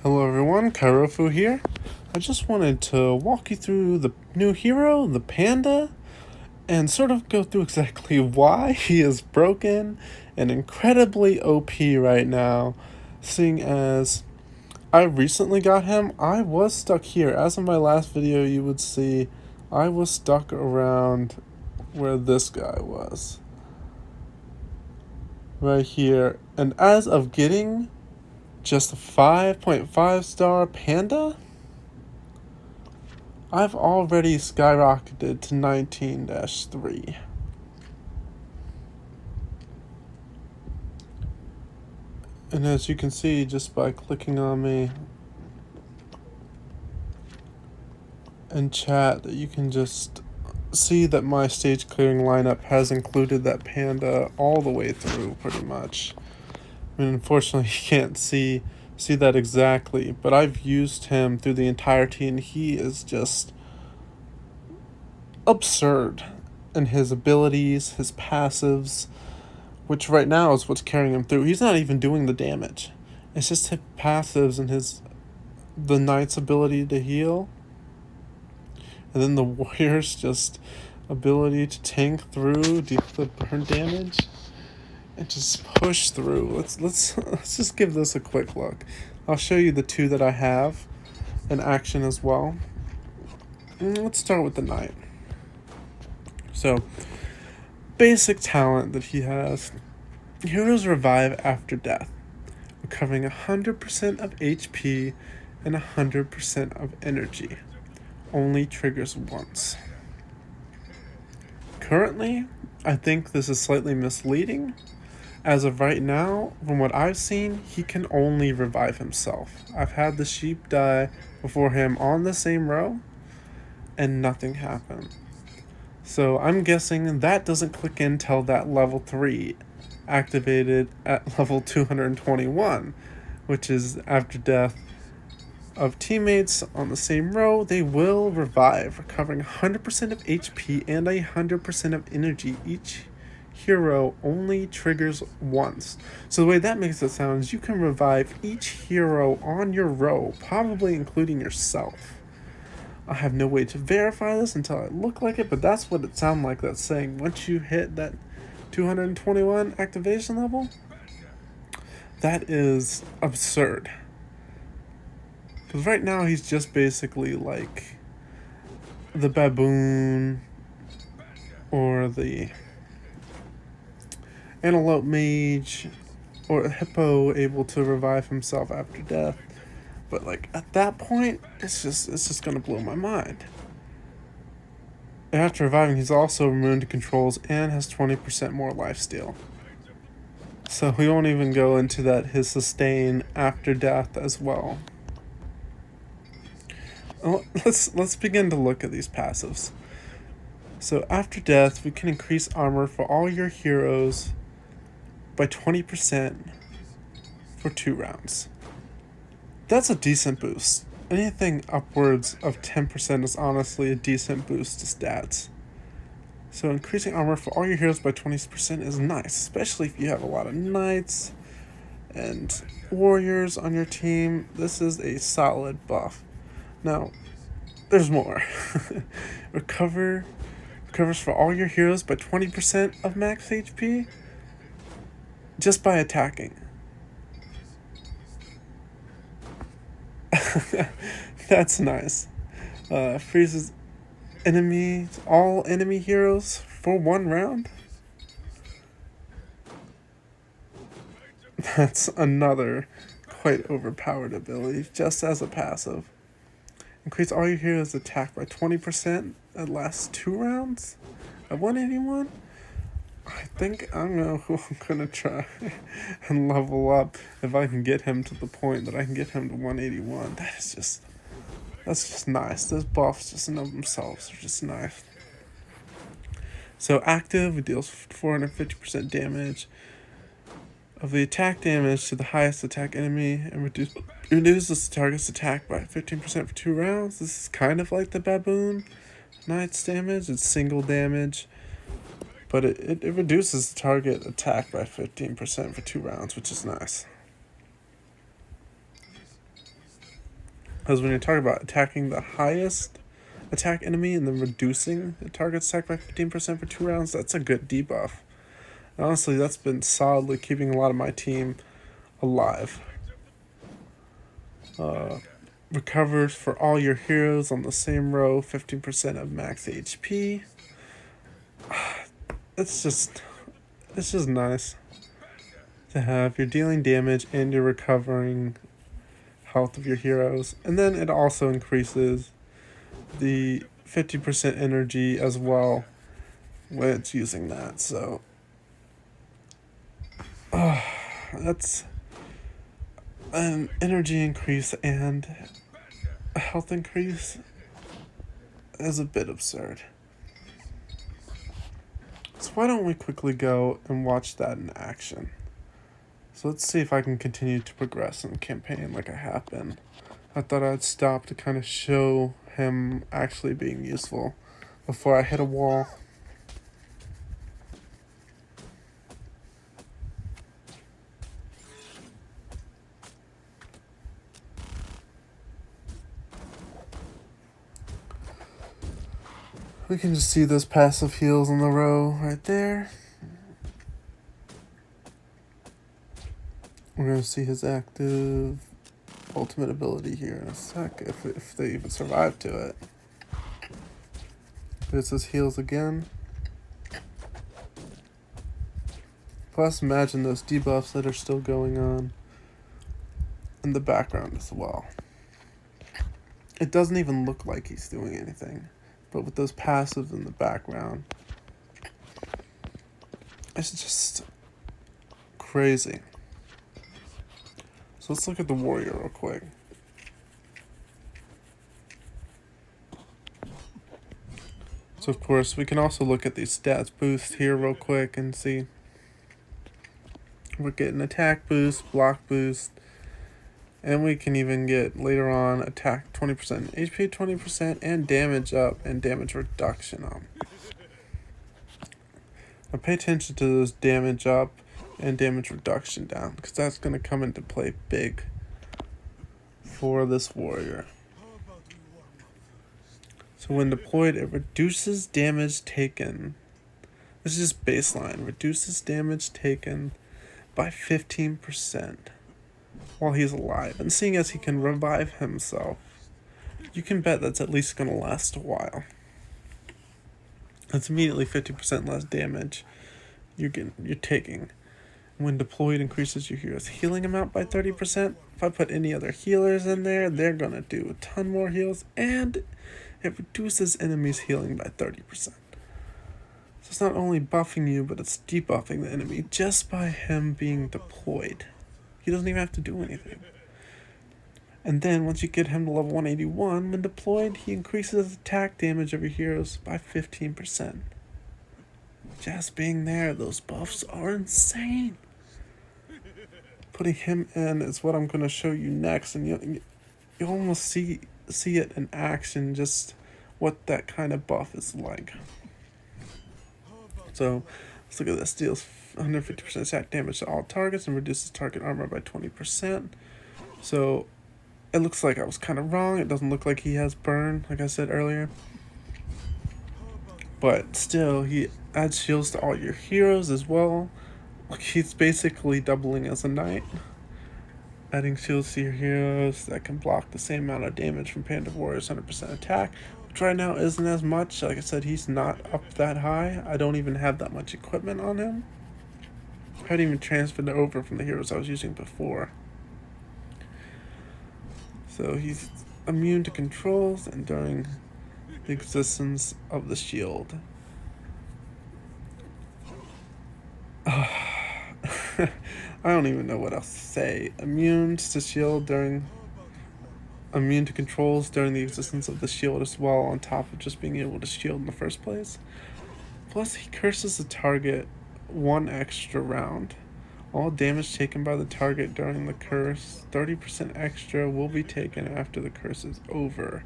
Hello everyone, Kairofu here. I just wanted to walk you through the new hero, the Panda, and sort of go through exactly why he is broken and incredibly OP right now, seeing as I recently got him. I was stuck here. As in my last video you would see, I was stuck around where this guy was. Right here. And as of getting just a 5.5 star Panda, I've already skyrocketed to 19-3. And as you can see just by clicking on me and chat, that you can just see that my stage clearing lineup has included that Panda all the way through pretty much. I mean, unfortunately you can't see that exactly, but I've used him through the entirety and he is just absurd in his abilities, his passives, which right now is what's carrying him through. He's not even doing the damage. It's just his passives and the knight's ability to heal, and then the warrior's just ability to tank through, deal the burn damage, and just push through. Let's just give this a quick look. I'll show you the two that I have in action as well. Let's start with the knight. So, basic talent that he has: heroes revive after death, recovering 100% of HP and 100% of energy. Only triggers once. Currently, I think this is slightly misleading. As of right now, from what I've seen, he can only revive himself. I've had the sheep die before him on the same row, and nothing happened. So I'm guessing that doesn't click in till that level 3 activated at level 221, which is after death of teammates on the same row, they will revive, recovering 100% of HP and 100% of energy. Each hero only triggers once. So the way that makes it sound is you can revive each hero on your row, probably including yourself. I have no way to verify this until I look like it, but that's what it sounds like. That's saying once you hit that 221 activation level, that is absurd. Because right now he's just basically like the baboon or the antelope mage or a hippo able to revive himself after death. But like at that point, it's just gonna blow my mind. And after reviving, he's also immune to controls and has 20% more lifesteal. So we won't even go into that, his sustain after death as well. Let's begin to look at these passives. So after death, we can increase armor for all your heroes by 20% for 2 rounds. That's a decent boost. Anything upwards of 10% is honestly a decent boost to stats. So increasing armor for all your heroes by 20% is nice, especially if you have a lot of knights and warriors on your team. This is a solid buff. Now, there's more. Recovers for all your heroes by 20% of max HP just by attacking. That's nice. Freezes all enemy heroes for 1 round. That's another quite overpowered ability, just as a passive. Increase all your heroes' attack by 20%. That lasts 2 rounds at 181. I think I know who I'm gonna try and level up if I can get him to the point that I can get him to 181. That's just nice. Those buffs just in of themselves are just nice. So active, it deals 450% damage of the attack damage to the highest attack enemy and reduces the target's attack by 15% for 2 rounds. This is kind of like the baboon knight's damage. It's single damage, but it reduces the target attack by 15% for 2 rounds, which is nice. Because when you're talking about attacking the highest attack enemy and then reducing the target's attack by 15% for 2 rounds, that's a good debuff. And honestly, that's been solidly keeping a lot of my team alive. Recovers for all your heroes on the same row, 15% of max HP. It's just nice to have. You're dealing damage and you're recovering health of your heroes. And then it also increases the 50% energy as well when it's using that. So that's an energy increase and a health increase is a bit absurd. So why don't we quickly go and watch that in action? So let's see if I can continue to progress in the campaign like I have been. I thought I'd stop to kind of show him actually being useful before I hit a wall. We can just see those passive heals in the row right there. We're going to see his active ultimate ability here in a sec, if they even survive to it. There's his heals again. Plus, imagine those debuffs that are still going on in the background as well. It doesn't even look like he's doing anything, but with those passives in the background, it's just crazy. So let's look at the warrior real quick. So of course, we can also look at these stats boost here real quick and see we're getting attack boost, block boost, and we can even get later on attack 20%, HP 20%, and damage up and damage reduction up. Now pay attention to those damage up and damage reduction down, because that's going to come into play big for this warrior. So when deployed, it reduces damage taken. This is just baseline. Reduces damage taken by 15% while he's alive. And seeing as he can revive himself, you can bet that's at least going to last a while. That's immediately 50% less damage you're taking. When deployed, increases your hero's healing amount by 30%. If I put any other healers in there, they're going to do a ton more heals, and it reduces enemies' healing by 30%. So it's not only buffing you, but it's debuffing the enemy just by him being deployed. He doesn't even have to do anything. And then once you get him to level 181, when deployed, he increases attack damage of your heroes by 15%. Just being there, those buffs are insane. Putting him in is what I'm going to show you next, and you almost see it in action, just what that kind of buff is like. So let's look at this. Deals 150% attack damage to all targets and reduces target armor by 20%. So it looks like I was kind of wrong. It doesn't look like he has burn, like I said earlier. But still, he adds shields to all your heroes as well. Like, he's basically doubling as a knight. Adding shields to your heroes that can block the same amount of damage from Panda Warrior's 100% attack, which right now isn't as much. Like I said, he's not up that high. I don't even have that much equipment on him. I hadn't even transferred it over from the heroes I was using before. So he's immune to controls and during the existence of the shield. I don't even know what else to say. Immune to shield immune to controls during the existence of the shield as well, on top of just being able to shield in the first place. Plus, he curses the target 1 extra round. All damage taken by the target during the curse, 30% extra, will be taken after the curse is over.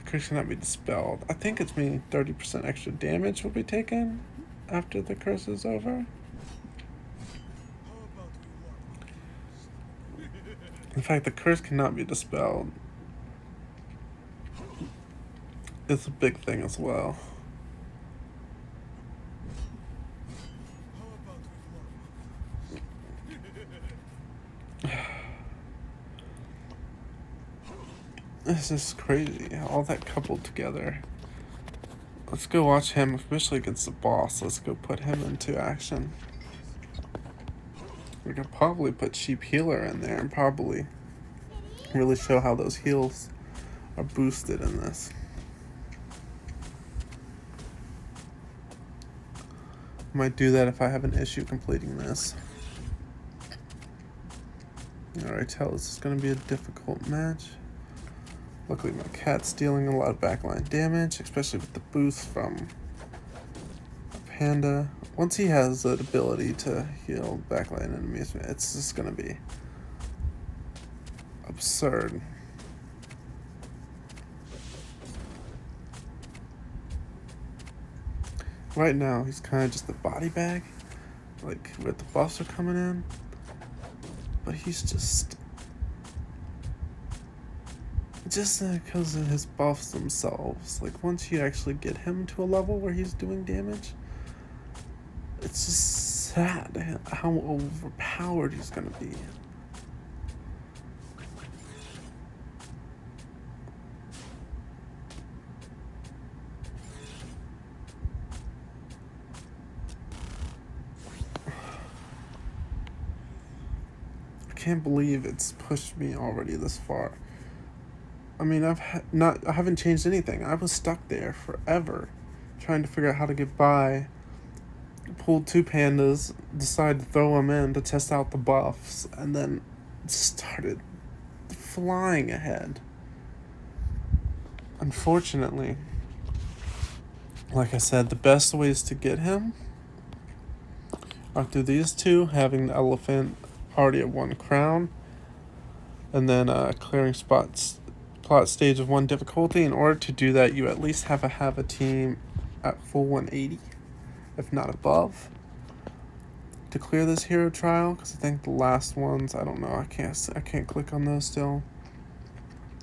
The curse cannot be dispelled. I think it's meaning 30% extra damage will be taken after the curse is over. In fact, the curse cannot be dispelled It's a big thing as well. This is crazy. All that coupled together. Let's go watch him, especially against the boss. Let's go put him into action. We could probably put Sheep Healer in there and probably really show how those heals are boosted in this. Might do that if I have an issue completing this. Alright, tell this is going to be a difficult match. Luckily my cat's dealing a lot of backline damage, especially with the boost from Panda. Once he has the ability to heal backline enemies, it's just going to be absurd. Right now, he's kind of just a body bag, like where the buffs are coming in. But he's just because of his buffs themselves. Like once you actually get him to a level where he's doing damage, it's just sad how overpowered he's gonna be. I can't believe it's pushed me already this far. I mean, I haven't changed anything. I was stuck there forever, trying to figure out how to get by. Pulled 2 pandas, decided to throw them in to test out the buffs, and then started flying ahead. Unfortunately, like I said, the best ways to get him are through these 2, having the elephant already at 1 crown, and then clearing plot stage of 1 difficulty. In order to do that, you at least have a team at full 180, if not above, to clear this hero trial. Because I think the last ones, I don't know, I can't click on those still,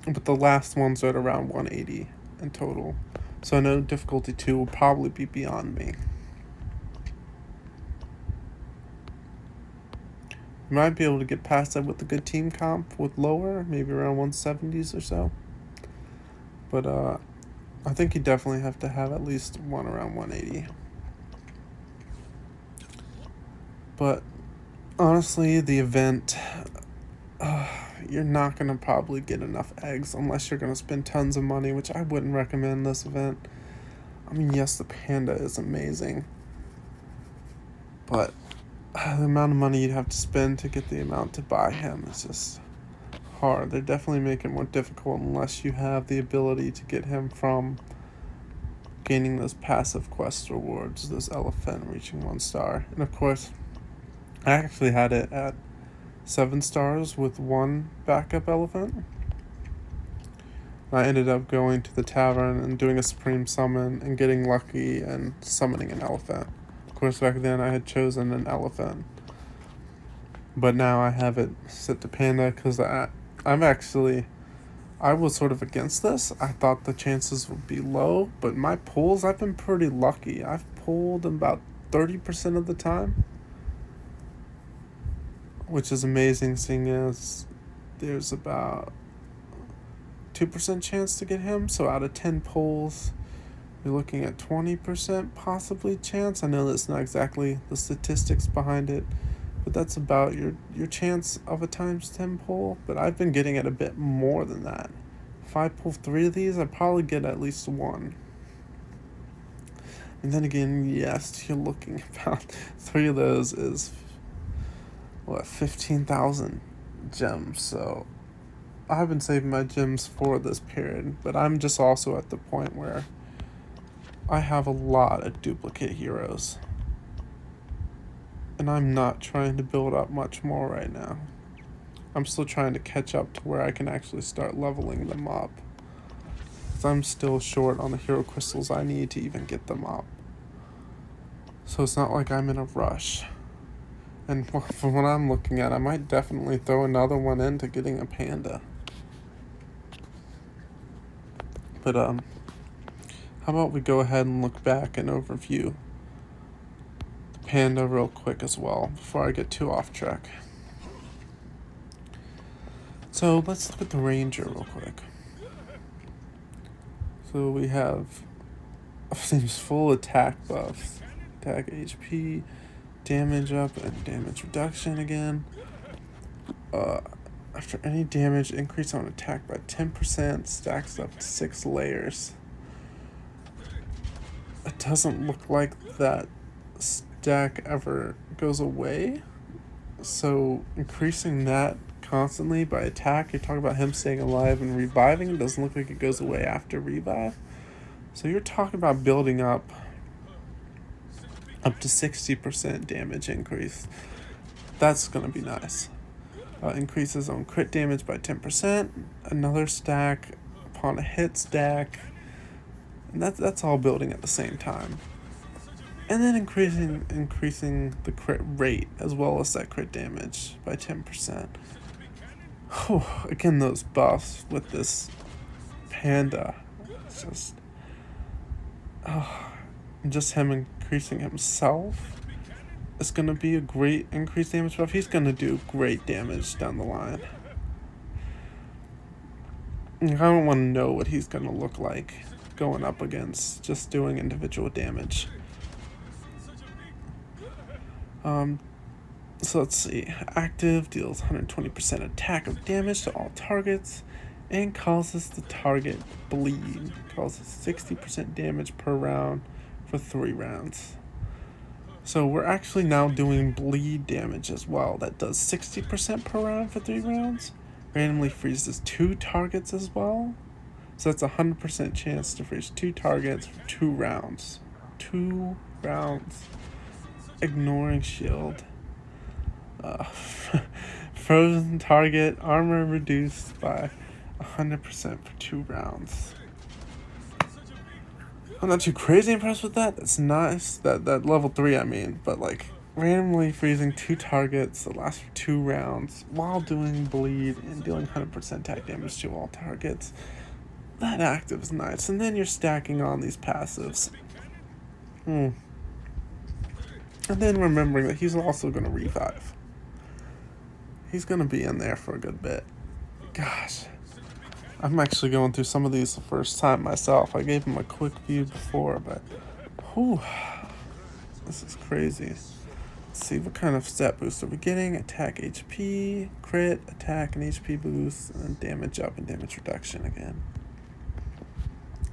but the last ones are at around 180 in total. So I know difficulty 2 will probably be beyond me. You might be able to get past that with a good team comp with lower, maybe around 170s or so. But I think you definitely have to have at least one around 180. But honestly, the event, you're not going to probably get enough eggs unless you're going to spend tons of money, which I wouldn't recommend this event. I mean, yes, the Panda is amazing, but the amount of money you'd have to spend to get the amount to buy him is just hard. They're definitely making it more difficult unless you have the ability to get him from gaining those passive quest rewards, this elephant reaching 1 star. And of course, I actually had it at 7 stars with 1 backup elephant. I ended up going to the tavern and doing a supreme summon and getting lucky and summoning an elephant. Of course, back then I had chosen an elephant, but now I have it set to Panda because I was sort of against this. I thought the chances would be low, but my pulls, I've been pretty lucky. I've pulled about 30% of the time, which is amazing, seeing as there's about 2% chance to get him. So out of 10 pulls, you're looking at 20% possibly chance. I know that's not exactly the statistics behind it, but that's about your chance of a times 10 pull. But I've been getting it a bit more than that. If I pull 3 of these, I'd probably get at least 1. And then again, yes, you're looking about 3 of those is 15,000 gems. So I've been saving my gems for this period, but I'm just also at the point where I have a lot of duplicate heroes, and I'm not trying to build up much more right now. I'm still trying to catch up to where I can actually start leveling them up, because I'm still short on the hero crystals I need to even get them up. So it's not like I'm in a rush. And from what I'm looking at, I might definitely throw another one into getting a Panda. But How about we go ahead and look back and overview the Panda real quick as well before I get too off track. So let's look at the Ranger real quick. So we have seems full attack buffs, attack HP, damage up, and damage reduction again. After any damage, increase on attack by 10%, stacks up to 6 layers. It doesn't look like that stack ever goes away. So increasing that constantly by attack, you're talking about him staying alive and reviving. It doesn't look like it goes away after revive. So you're talking about building up to 60% damage increase. That's going to be nice. Increases on crit damage by 10%, another stack upon a hit stack, and that's all building at the same time. And then increasing the crit rate as well as that crit damage by 10%. Oh, again, those buffs with this Panda, it's just him increasing himself. It's going to be a great increased damage buff. He's going to do great damage down the line. I don't want to know what he's going to look like going up against just doing individual damage. So let's see. Active deals 120% attack of damage to all targets and causes the target bleed. Causes 60% damage per round for 3 rounds. So we're actually now doing bleed damage as well. That does 60% per round for 3 rounds. Randomly freezes 2 targets as well. So that's a 100% chance to freeze 2 targets for 2 rounds. 2 rounds. Ignoring shield. Frozen target, armor reduced by 100% for 2 rounds. I'm not too crazy impressed with that. That's nice. That level 3, I mean. But, like, randomly freezing 2 targets that last for 2 rounds while doing bleed and dealing 100% attack damage to all targets. That active is nice. And then you're stacking on these passives. And then remembering that he's also going to revive. He's going to be in there for a good bit. Gosh. I'm actually going through some of these the first time myself. I gave him a quick view before, but whew, this is crazy. Let's see, what kind of stat boost are we getting? Attack HP, crit, attack and HP boost, and then damage up and damage reduction again.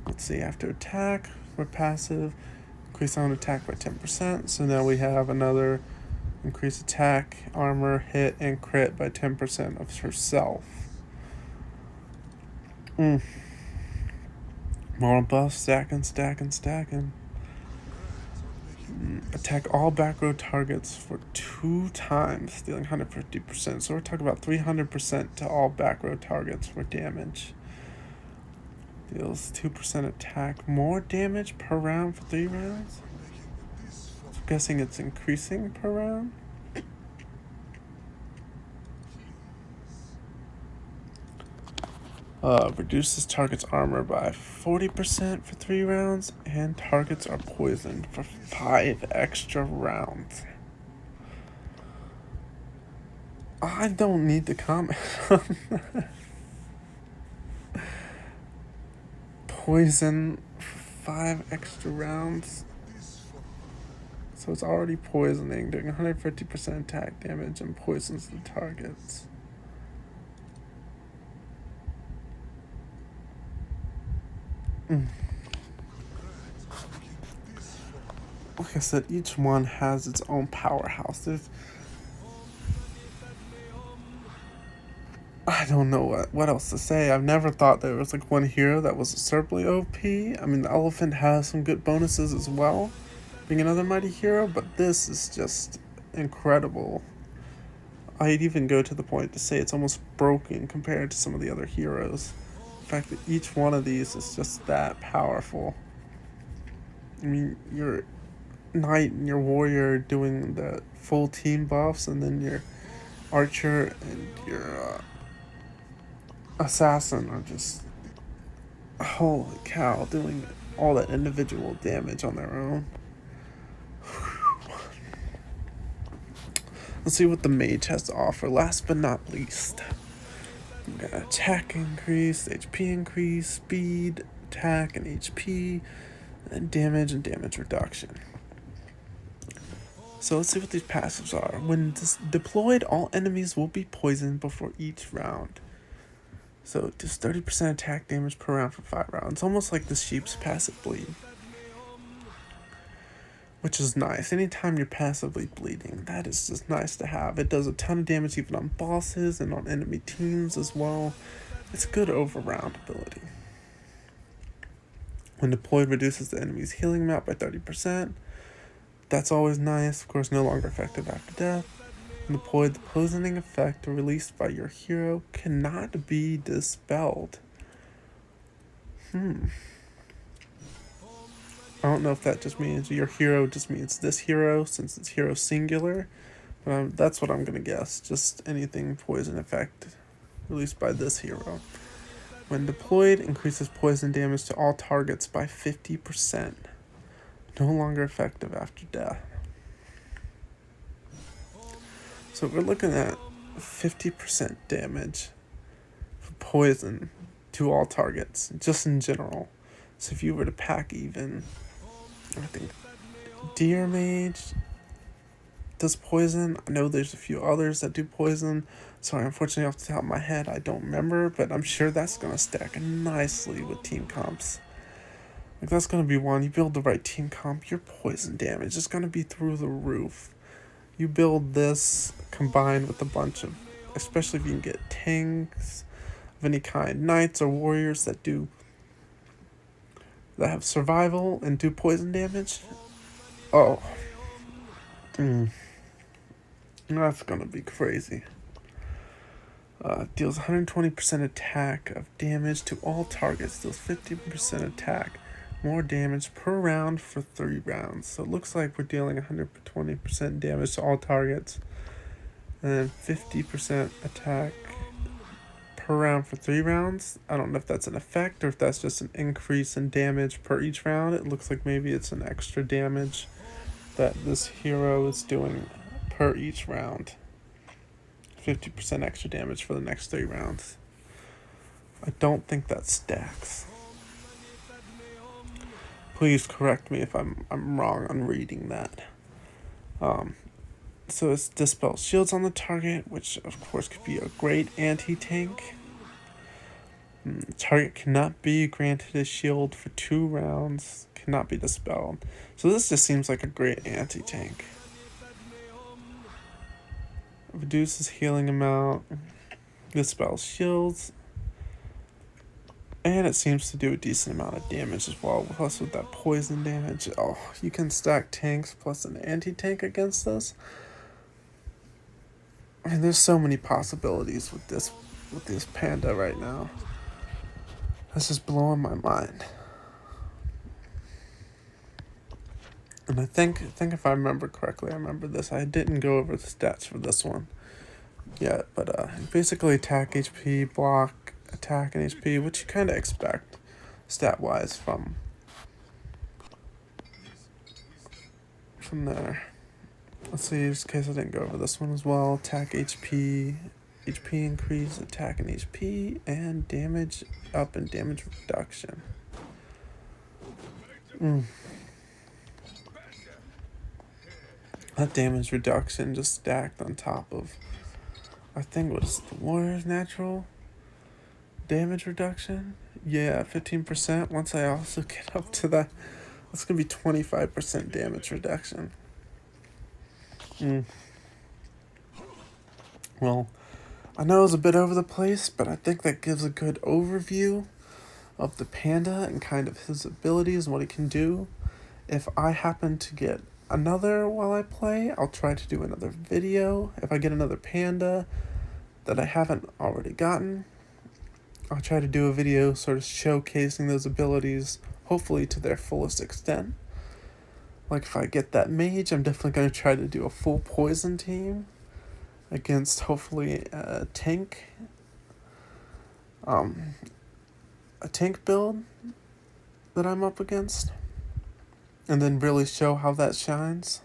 Let's see, after attack, we're passive, increase on attack by 10%. So now we have another increase attack, armor, hit, and crit by 10% of herself. More buffs, stacking. Attack all back row targets for 2 times, dealing 150%. So we're talking about 300% to all back row targets for damage. Deals 2% attack, more damage per round for 3 rounds. I'm guessing it's increasing per round. Reduces target's armor by 40% for 3 rounds, and targets are poisoned for 5 extra rounds. I don't need to comment on that. Poison for 5 extra rounds. So it's already poisoning, doing 150% attack damage and poisons the targets. Like I said, each one has its own powerhouse. I don't know what else to say. I've never thought there was like one hero that was absurdly OP. I mean, the elephant has some good bonuses as well, being another mighty hero, but this is just incredible. I'd even go to the point to say it's almost broken compared to some of the other heroes. The fact that each one of these is just that powerful. I mean, your knight and your warrior doing the full team buffs, and then your archer and your assassin are just, holy cow, doing all that individual damage on their own. Let's see what the mage has to offer. Last but not least, we got attack increase, HP increase, speed, attack, and HP, and damage reduction. So let's see what these passives are. When deployed, all enemies will be poisoned before each round. So just 30% attack damage per round for 5 rounds. Almost like the sheep's passive bleed. Which is nice. Anytime you're passively bleeding, that is just nice to have. It does a ton of damage even on bosses and on enemy teams as well. It's a good over-round ability. When deployed, reduces the enemy's healing amount by 30%. That's always nice. Of course, no longer effective after death. When deployed, the poisoning effect released by your hero cannot be dispelled. I don't know if that just means your hero just means this hero, since it's hero singular. But that's what I'm going to guess. Just anything poison effect released by this hero. When deployed, increases poison damage to all targets by 50%. No longer effective after death. So we're looking at 50% damage for poison to all targets, just in general. So if you were to pack even, I think Deer Mage does poison. I know there's a few others that do poison. Sorry, unfortunately off the top of my head I don't remember, but I'm sure that's going to stack nicely with team comps. Like that's going to be one. You build the right team comp, your poison damage is going to be through the roof. You build this combined with a bunch of, especially if you can get tanks of any kind, knights or warriors that have survival and do poison damage. Oh. That's gonna be crazy. Deals 120% attack of damage to all targets. Deals 50% attack. More damage per round for 3 rounds. So it looks like we're dealing 120% damage to all targets. And 50% attack per round for 3 rounds. I don't know if that's an effect or if that's just an increase in damage per each round. It looks like maybe it's an extra damage that this hero is doing per each round. 50% extra damage for the next 3 rounds. I don't think that stacks. Please correct me if I'm wrong on reading that. So it's dispel shields on the target, which of course could be a great anti-tank. The target cannot be granted a shield for 2 rounds, cannot be dispelled. So this just seems like a great anti-tank. Reduces healing amount, dispels shields, and it seems to do a decent amount of damage as well. Plus with that poison damage, oh, you can stack tanks plus an anti-tank against this. I mean, there's so many possibilities with this Panda right now. That's just blowing my mind. And I think if I remember correctly, I remember this. I didn't go over the stats for this one yet, but basically attack, HP, block, attack, and HP, which you kind of expect stat-wise from there. Let's see, just in case I didn't go over this one as well. Attack, HP increase, attack, and HP, and damage up and damage reduction. That damage reduction just stacked on top of, I think it was the Warrior's natural damage reduction. Yeah, 15%. Once I also get up to that, that's going to be 25% damage reduction. Well, I know it's a bit over the place, but I think that gives a good overview of the Panda and kind of his abilities and what he can do. If I happen to get another while I play, I'll try to do another video. If I get another Panda that I haven't already gotten, I'll try to do a video sort of showcasing those abilities, hopefully to their fullest extent. Like if I get that mage, I'm definitely going to try to do a full poison team against hopefully a tank. A tank build that I'm up against, and then really show how that shines.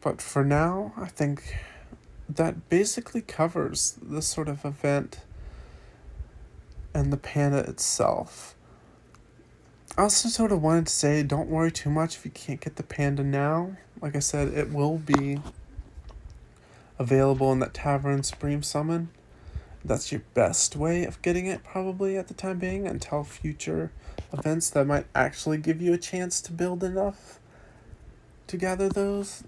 But for now, I think that basically covers this sort of event and the Panda itself. I also sort of wanted to say, don't worry too much if you can't get the Panda now. Like I said, it will be available in that Tavern Supreme Summon. That's your best way of getting it, probably, at the time being, until future events that might actually give you a chance to build enough to gather those.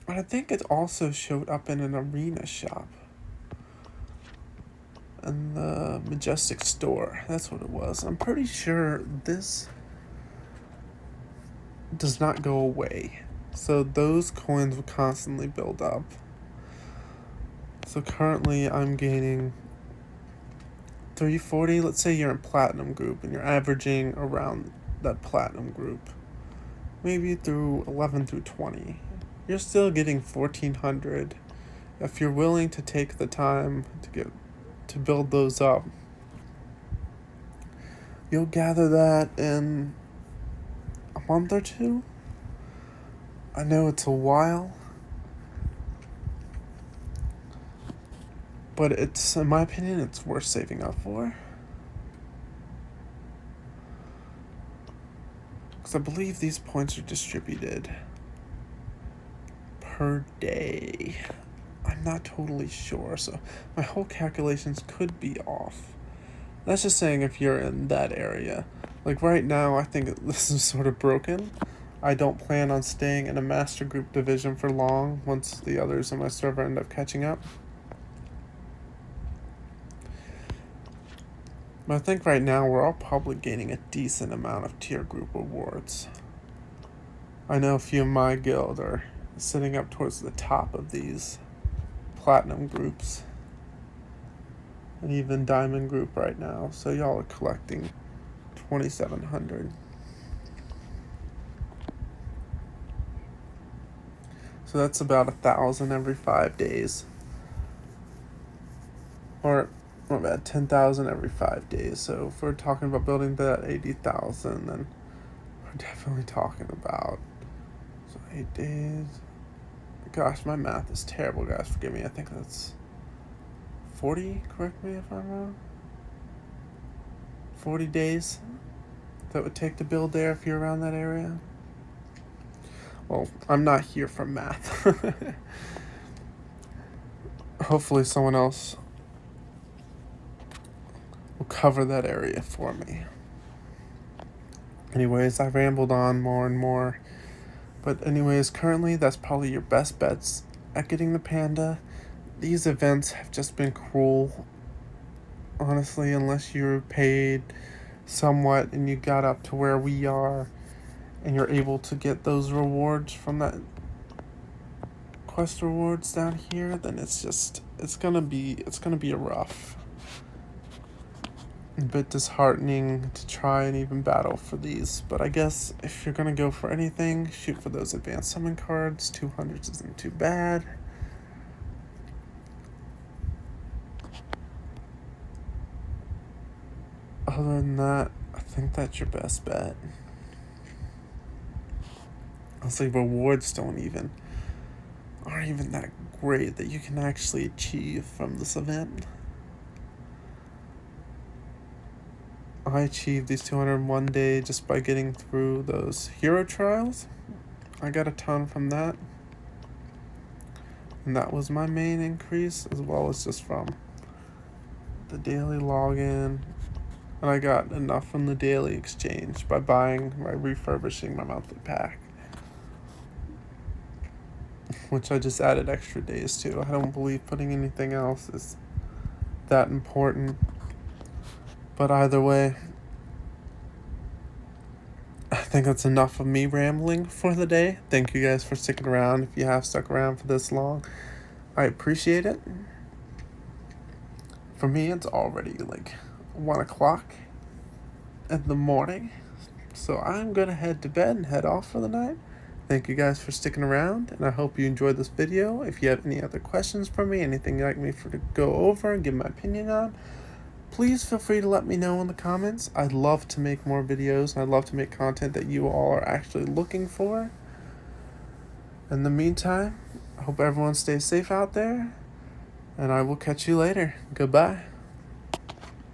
But I think it also showed up in an arena shop. In the Majestic store. That's what it was. I'm pretty sure this does not go away. So those coins will constantly build up. So currently I'm gaining 340. Let's say you're in Platinum group and you're averaging around that Platinum group. Maybe through 11 through 20. You're still getting 1400. If you're willing to take the time to build those up, you'll gather that in a month or two. I know it's a while, but it's, in my opinion, it's worth saving up for. Because I believe these points are distributed per day. I'm not totally sure, so my whole calculations could be off. That's just saying if you're in that area. Like right now, I think this is sort of broken. I don't plan on staying in a master group division for long once the others on my server end up catching up. But I think right now we're all probably gaining a decent amount of tier group awards. I know a few of my guild are sitting up towards the top of these platinum groups. And even diamond group right now. So y'all are collecting 2,700. So that's about 1,000 every 5 days. Or, my bad, 10,000 every 5 days. So if we're talking about building that 80,000, then we're definitely talking about, so 8 days. Gosh, my math is terrible, guys. Forgive me. I think that's 40, correct me if I'm wrong. 40 days that would take to build there if you're around that area. Well, I'm not here for math. Hopefully someone else will cover that area for me. Anyways, I rambled on more and more. But anyways, currently that's probably your best bets at getting the Panda. These events have just been cruel. Honestly, unless you're paid somewhat and you got up to where we are and you're able to get those rewards from that quest rewards down here, then it's gonna be a rough, a bit disheartening to try and even battle for these. But I guess if you're gonna go for anything, shoot for those advanced summon cards. 200s isn't too bad. Other than that, I think that's your best bet. Honestly, rewards aren't even that great that you can actually achieve from this event. I achieved these 201 day just by getting through those hero trials. I got a ton from that. And that was my main increase, as well as just from the daily login. And I got enough from the daily exchange by refurbishing my monthly pack, which I just added extra days to. I don't believe putting anything else is that important. But either way, I think that's enough of me rambling for the day. Thank you guys for sticking around. If you have stuck around for this long, I appreciate it. For me, it's already like 1 o'clock in the morning. So I'm going to head to bed and head off for the night. Thank you guys for sticking around, and I hope you enjoyed this video. If you have any other questions for me, anything you'd like me to go over and give my opinion on, please feel free to let me know in the comments. I'd love to make more videos, and I'd love to make content that you all are actually looking for. In the meantime, I hope everyone stays safe out there, and I will catch you later. Goodbye.